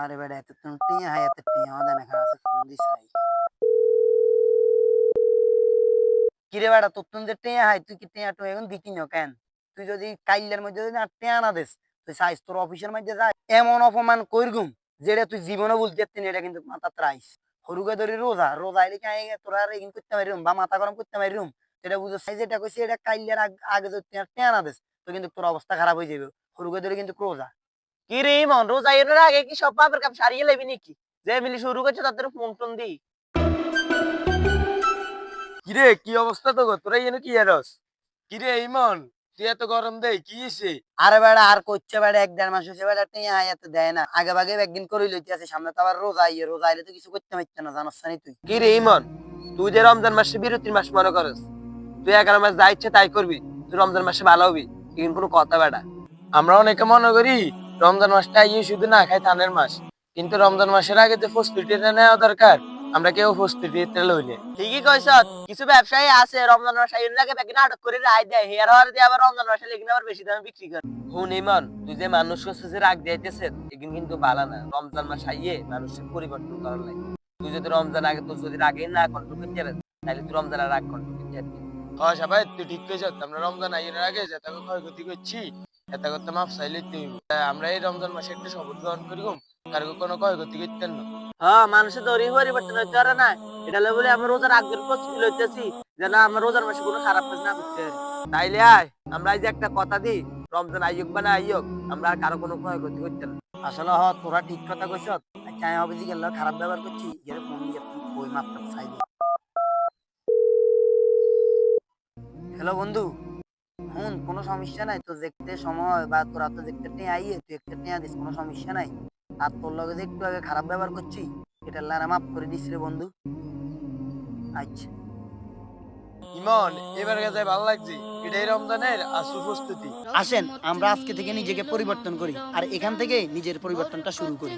আরে বেটা এত তুমি টিয়া হাই এত টিয়া আমাদের না খারাপ ফোন দিস হাই কিরে বেটা তোর তুমি যে টিয়া হাই তুই কি টিয়া তো এখন দিতি না কেন তুই যদি কাইলের মধ্যে যদি না টিয়া না দিস তুই সাইজ তোর অফিসের মধ্যে যায় এমন অপমান করগুম যেটা তুই জীবনে বুঝতে পারতি এটা কিন্তু মাথা ত্রাইস হরুকে ধরি রোজা রোজা এলে কি তোরা আর এগিন করতে পারিম বা মাথা গরম করতে পারিম এটা বুঝো সাইজ যেটা কইছি এটা কাইলের আগে যদি টিয়া না দিস তো কিন্তু তোর অবস্থা খারাপ হয়ে যাবে হরুকে ধরে কিন্তু রোজা কি রে ইমন রোজা এর আগে কি সব বাপের কাপ সারিয়ে লেবি নাকি যে মিলি শুরু করছে তাদের ফোন টোন দি কিরে কি অবস্থা তো গো তোরা এনে কি এরস কিরে ইমন তুই এত গরম দেই কি হইছে? আরে বেড়া আর করছে বেড়া ১-১.৫ মাস হয়েছে বেড়া টিয়া এত দেয় না আগে ভাগে একদিন করে লইতে আছে সামনে তো আবার রোজা রোজা আইলে তো কিছু করতে পারছে না জানোস না তুই কি রে ইমন তুই যে রমজান মাসে বিরতির মাস মনে করস তুই 11 মাস যা ইচ্ছে তাই করবি তুই রমজান মাসে ভালো হবি কিন্তু কোনো কথা বেটা আমরা অনেকে মনে করি রমজান মাসটা ইয়ে শুধু না খাই ধানের মাস, কিন্তু রমজান মাসের আগে যে প্রস্তুতিটা নেওয়া দরকার আমরা কেউ প্রস্তুতিটা লই না। ঠিকই কইছ কিছু ব্যবসায়ী আছে রমজান মাস আইন লাগে বেগিন আটক করে রায় দেয় হেয়ার হওয়ার দিয়ে আবার রমজান মাসে লেগিন আবার বেশি দামে বিক্রি করে হুন ইমন তুই যে মানুষ যে রাগ দিয়েছে এগিন কিন্তু ভালো না রমজান মাস আইয়ে মানুষের পরিবর্তন করার লাগে তুই যদি রমজান আগে তোর যদি রাগে না কন্ট্রোল করতে পারিস তাহলে তুই রমজানের রাগ কন্ট্রোল করতে পারবি হ্যাঁ সবাই তুই ঠিক কইছ, আমরা রমজান আইয়ের আগে যত ক্ষয়ক্ষতি করছি এত করতে মাপ চাইলে তুই আমরা এই রমজান মাসে একটা শপথ গ্রহণ করি কারো কোনো ক্ষয়ক্ষতি করতেন না। হ্যাঁ মানুষের দড়ি পরিবর্তন হইতে পারে না এটা বলে আমরা রোজার আগের প্রস্তুতি লইতেছি যেন আমরা রোজার মাসে কোনো খারাপ কাজ না করতে পারি তাইলে আয় আমরা এই যে একটা কথা দিই রমজান আইয়ুক বা না আইয়ুক আমরা আর কারো কোনো ক্ষয়ক্ষতি করতে না আসলে তোরা ঠিক কথা কইছ আচ্ছা আমি হবে যে গেল খারাপ ব্যবহার করছি এর ফোন দিয়ে ওই মাপটা চাইবে। হ্যালো বন্ধু হুন কোনো সমস্যা নাই তো দেখতে সময় বা তোরা তো দেখতে টিয়া আইয়ে তুই একটা টিয়া দিস কোনো সমস্যা নাই আর তোর লগে যে একটু আগে খারাপ ব্যবহার করছি এটা লারা মাফ করে দিস রে বন্ধু। আচ্ছা ইমন এবার গেছে ভালো লাগছে, এটাই রমজানের আসল প্রস্তুতি। আসেন আমরা আজকে থেকে নিজেকে পরিবর্তন করি আর এখান থেকে নিজের পরিবর্তনটা শুরু করি।